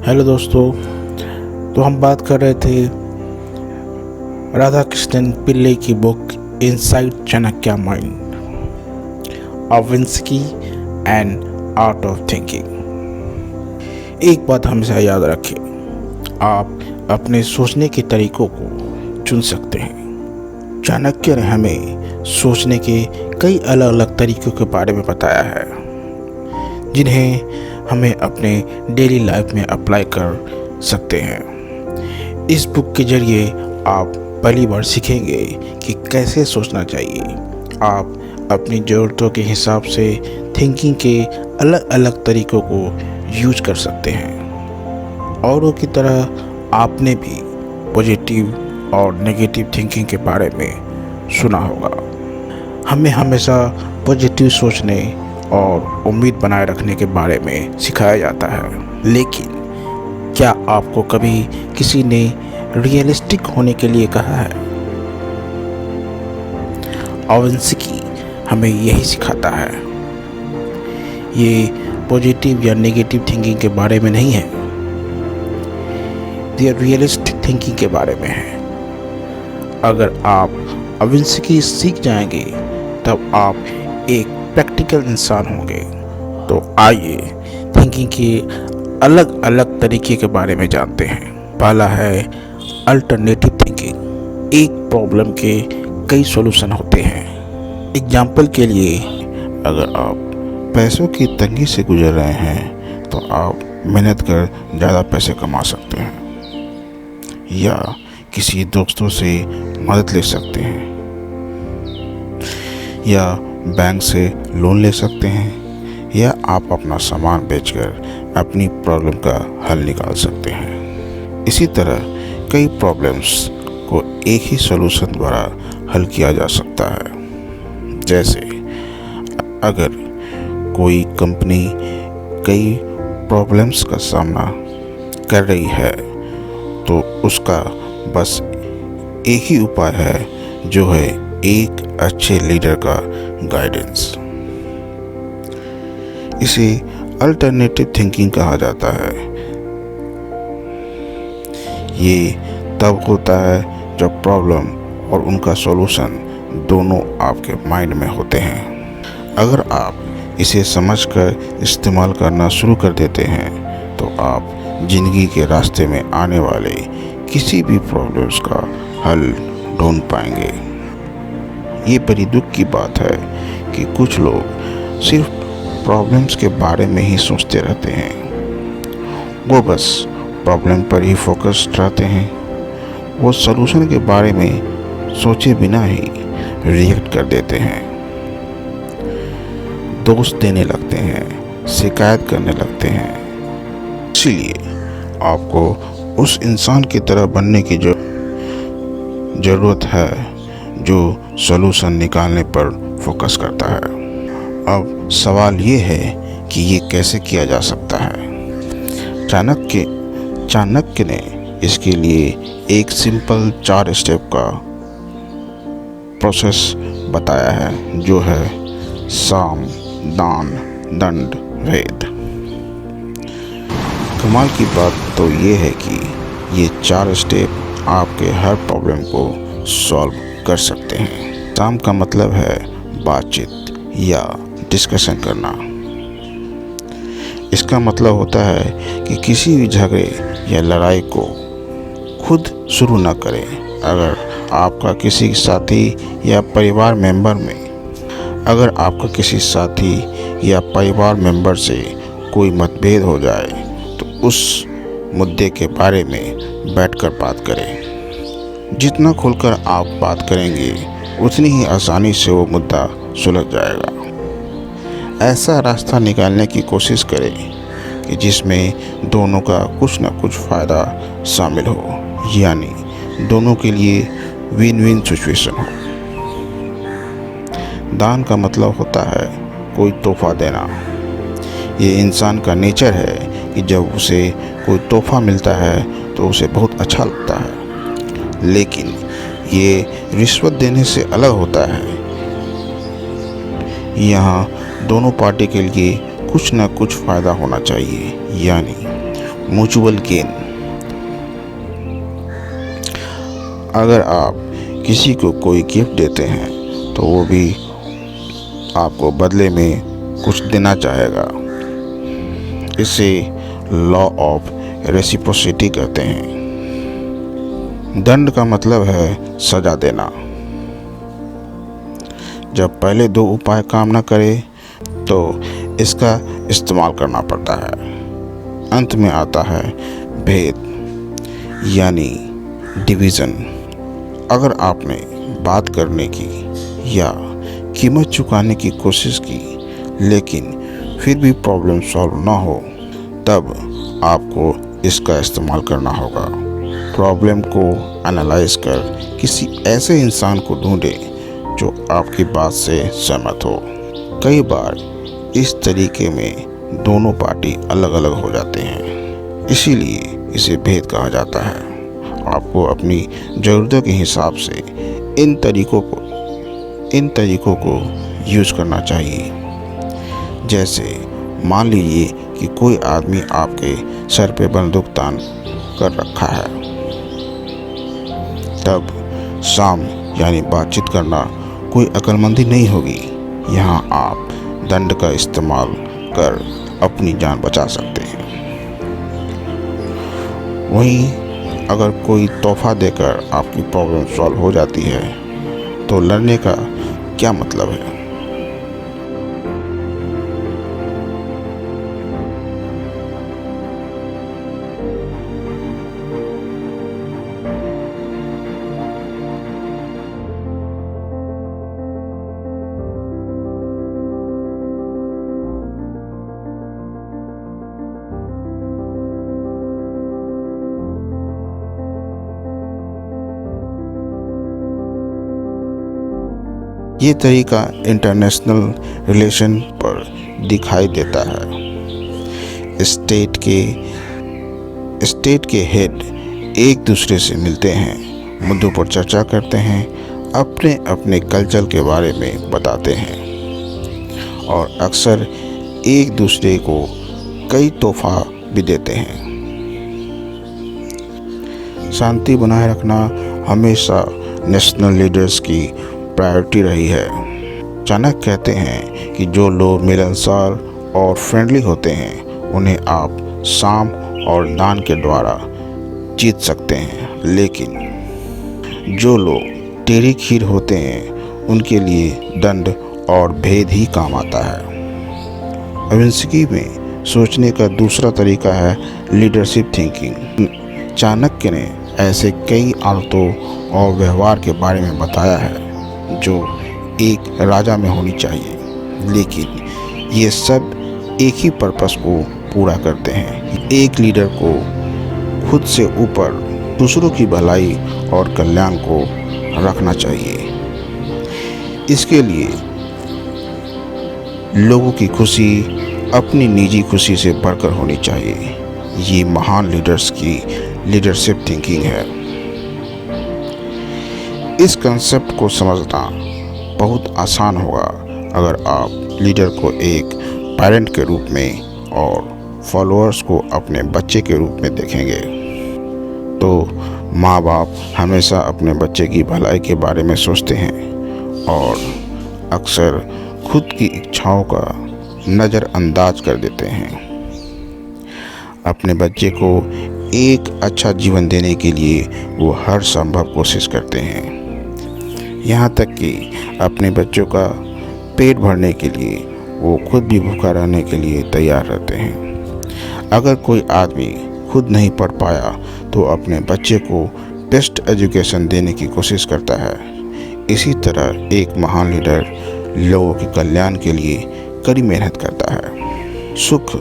Hello दोस्तों। तो हम बात कर रहे थे राधा कृष्णन पिल्ले की book inside Chanakya mind of विंस्की एंड आर्ट ऑफ थिंकिंग। एक बात हमेशा याद रखें, आप अपने सोचने के तरीकों को चुन सकते हैं। चाणक्य ने हमें सोचने के कई अलग अलग तरीकों के बारे में बताया है, जिन्हें हमें अपने डेली लाइफ में अप्लाई कर सकते हैं। इस बुक के जरिए आप पहली बार सीखेंगे कि कैसे सोचना चाहिए। आप अपनी ज़रूरतों के हिसाब से थिंकिंग के अलग अलग तरीकों को यूज कर सकते हैं। औरों की तरह आपने भी पॉजिटिव और नेगेटिव थिंकिंग के बारे में सुना होगा। हमें हमेशा पॉजिटिव सोचने और उम्मीद बनाए रखने के बारे में सिखाया जाता है, लेकिन क्या आपको कभी किसी ने रियलिस्टिक होने के लिए कहा है? विंस्की हमें यही सिखाता है। ये पॉजिटिव या नेगेटिव थिंकिंग के बारे में नहीं है, ये रियलिस्टिक थिंकिंग के बारे में है। अगर आप विंस्की सीख जाएंगे तब आप एक प्रैक्टिकल इंसान होंगे। तो आइए थिंकिंग के अलग अलग तरीके के बारे में जानते हैं। पहला है अल्टरनेटिव थिंकिंग। एक प्रॉब्लम के कई सॉल्यूशन होते हैं। एग्जाम्पल के लिए, अगर आप पैसों की तंगी से गुजर रहे हैं तो आप मेहनत कर ज़्यादा पैसे कमा सकते हैं, या किसी दोस्तों से मदद ले सकते हैं, या बैंक से लोन ले सकते हैं, या आप अपना सामान बेचकर अपनी प्रॉब्लम का हल निकाल सकते हैं। इसी तरह कई प्रॉब्लम्स को एक ही सॉल्यूशन द्वारा हल किया जा सकता है। जैसे अगर कोई कंपनी कई प्रॉब्लम्स का सामना कर रही है तो उसका बस एक ही उपाय है, जो है एक अच्छे लीडर का गाइडेंस। इसे अल्टरनेटिव थिंकिंग कहा जाता है। ये तब होता है जब प्रॉब्लम और उनका सॉल्यूशन दोनों आपके माइंड में होते हैं। अगर आप इसे समझकर इस्तेमाल करना शुरू कर देते हैं तो आप जिंदगी के रास्ते में आने वाले किसी भी प्रॉब्लम्स का हल ढूंढ पाएंगे। ये बड़ी दुख की बात है कि कुछ लोग सिर्फ प्रॉब्लम्स के बारे में ही सोचते रहते हैं। वो बस प्रॉब्लम पर ही फोकस्ड रहते हैं। वो सलूशन के बारे में सोचे बिना ही रिएक्ट कर देते हैं, दोष देने लगते हैं, शिकायत करने लगते हैं। इसीलिए आपको उस इंसान की तरह बनने की ज़रूरत है जो सॉल्यूशन निकालने पर फोकस करता है। अब सवाल ये है कि ये कैसे किया जा सकता है। चाणक्य ने इसके लिए एक सिंपल 4 स्टेप का प्रोसेस बताया है, जो है साम, दान, दंड, भेद। कमाल की बात तो ये है कि ये 4 स्टेप आपके हर प्रॉब्लम को सॉल्व कर सकते हैं। साम का मतलब है बातचीत या डिस्कशन करना। इसका मतलब होता है कि किसी भी झगड़े या लड़ाई को खुद शुरू न करें। अगर आपका किसी साथी या परिवार मेंबर से कोई मतभेद हो जाए तो उस मुद्दे के बारे में बैठकर बात करें। जितना खुलकर आप बात करेंगे उतनी ही आसानी से वो मुद्दा सुलझ जाएगा। ऐसा रास्ता निकालने की कोशिश करें कि जिसमें दोनों का कुछ न कुछ फ़ायदा शामिल हो, यानी दोनों के लिए विन विन सिचुएशन हो। दान का मतलब होता है कोई तोहफा देना। ये इंसान का नेचर है कि जब उसे कोई तोहफा मिलता है तो उसे बहुत अच्छा लगता है, लेकिन ये रिश्वत देने से अलग होता है। यहाँ दोनों पार्टी के लिए कुछ न कुछ फ़ायदा होना चाहिए, यानी म्यूचुअल गेन। अगर आप किसी को कोई गिफ्ट देते हैं तो वो भी आपको बदले में कुछ देना चाहेगा। इसे लॉ ऑफ रेसिप्रोसिटी कहते हैं। दंड का मतलब है सजा देना। जब पहले दो उपाय काम न करे तो इसका इस्तेमाल करना पड़ता है। अंत में आता है भेद यानी डिवीज़न। अगर आपने बात करने की या कीमत चुकाने की कोशिश की लेकिन फिर भी प्रॉब्लम सॉल्व ना हो, तब आपको इसका इस्तेमाल करना होगा। प्रॉब्लम को एनालाइज कर किसी ऐसे इंसान को ढूंढें जो आपकी बात से सहमत हो। कई बार इस तरीके में दोनों पार्टी अलग अलग हो जाते हैं, इसीलिए इसे भेद कहा जाता है। आपको अपनी ज़रूरतों के हिसाब से इन तरीकों को यूज़ करना चाहिए। जैसे मान लीजिए कि कोई आदमी आपके सर पे बंदूक तान कर रखा है, तब शाम यानी बातचीत करना कोई अक्लमंदी नहीं होगी। यहाँ आप दंड का इस्तेमाल कर अपनी जान बचा सकते हैं। वहीं अगर कोई तोहफा देकर आपकी प्रॉब्लम सॉल्व हो जाती है तो लड़ने का क्या मतलब है। ये तरीका इंटरनेशनल रिलेशन पर दिखाई देता है। स्टेट के हेड एक दूसरे से मिलते हैं, मुद्दों पर चर्चा करते हैं, अपने अपने कल्चर के बारे में बताते हैं और अक्सर एक दूसरे को कई तोहफा भी देते हैं। शांति बनाए रखना हमेशा नेशनल लीडर्स की प्रायोरिटी रही है। चाणक्य कहते हैं कि जो लोग मिलनसार और फ्रेंडली होते हैं उन्हें आप साम और दान के द्वारा जीत सकते हैं, लेकिन जो लोग टेढ़ी खीर होते हैं उनके लिए दंड और भेद ही काम आता है। अविंसकी में सोचने का दूसरा तरीका है लीडरशिप थिंकिंग। चाणक्य ने ऐसे कई आदतों और व्यवहार के बारे में बताया है जो एक राजा में होनी चाहिए, लेकिन ये सब एक ही पर्पस को पूरा करते हैं। एक लीडर को खुद से ऊपर दूसरों की भलाई और कल्याण को रखना चाहिए। इसके लिए लोगों की खुशी अपनी निजी खुशी से बढ़कर होनी चाहिए। ये महान लीडर्स की लीडरशिप थिंकिंग है। इस कंसेप्ट को समझना बहुत आसान होगा अगर आप लीडर को एक पेरेंट के रूप में और फॉलोअर्स को अपने बच्चे के रूप में देखेंगे। तो माँ बाप हमेशा अपने बच्चे की भलाई के बारे में सोचते हैं और अक्सर खुद की इच्छाओं का नज़रअंदाज कर देते हैं। अपने बच्चे को एक अच्छा जीवन देने के लिए वो हर संभव कोशिश करते हैं, यहाँ तक कि अपने बच्चों का पेट भरने के लिए वो खुद भी भूखा रहने के लिए तैयार रहते हैं। अगर कोई आदमी खुद नहीं पढ़ पाया तो अपने बच्चे को बेस्ट एजुकेशन देने की कोशिश करता है। इसी तरह एक महान लीडर लोगों के कल्याण के लिए कड़ी मेहनत करता है। सुख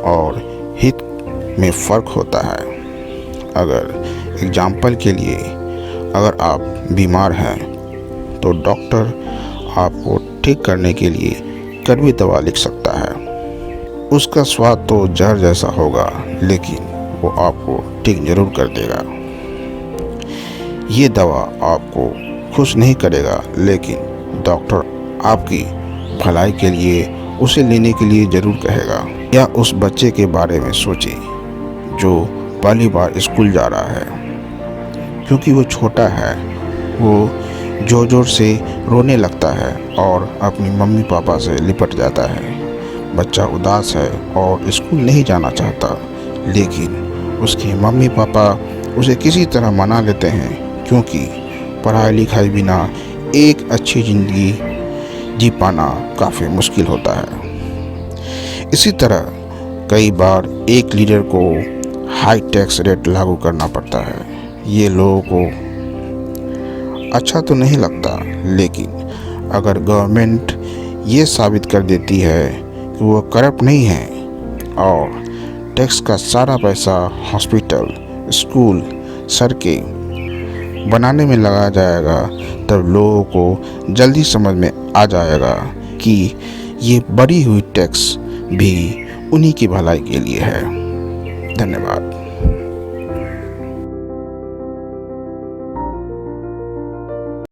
और हित में फ़र्क होता है। अगर एग्जाम्पल के लिए अगर आप बीमार हैं तो डॉक्टर आपको ठीक करने के लिए कड़वी दवा लिख सकता है। उसका स्वाद तो जहर जैसा होगा, लेकिन वो आपको ठीक जरूर कर देगा। ये दवा आपको खुश नहीं करेगा, लेकिन डॉक्टर आपकी भलाई के लिए उसे लेने के लिए ज़रूर कहेगा। या उस बच्चे के बारे में सोचें जो पहली बार स्कूल जा रहा है। क्योंकि वो छोटा है, वो ज़ोर ज़ोर से रोने लगता है और अपनी मम्मी पापा से लिपट जाता है। बच्चा उदास है और स्कूल नहीं जाना चाहता, लेकिन उसके मम्मी पापा उसे किसी तरह मना लेते हैं, क्योंकि पढ़ाई लिखाई बिना एक अच्छी ज़िंदगी जी पाना काफ़ी मुश्किल होता है। इसी तरह कई बार एक लीडर को हाई टैक्स रेट लागू करना पड़ता है। ये लोगों को अच्छा तो नहीं लगता, लेकिन अगर गवर्नमेंट ये साबित कर देती है कि वो करप्ट नहीं है और टैक्स का सारा पैसा हॉस्पिटल, स्कूल, सड़कें बनाने में लगाया जाएगा, तब लोगों को जल्दी समझ में आ जाएगा कि ये बढ़ी हुई टैक्स भी उन्हीं की भलाई के लिए है। धन्यवाद।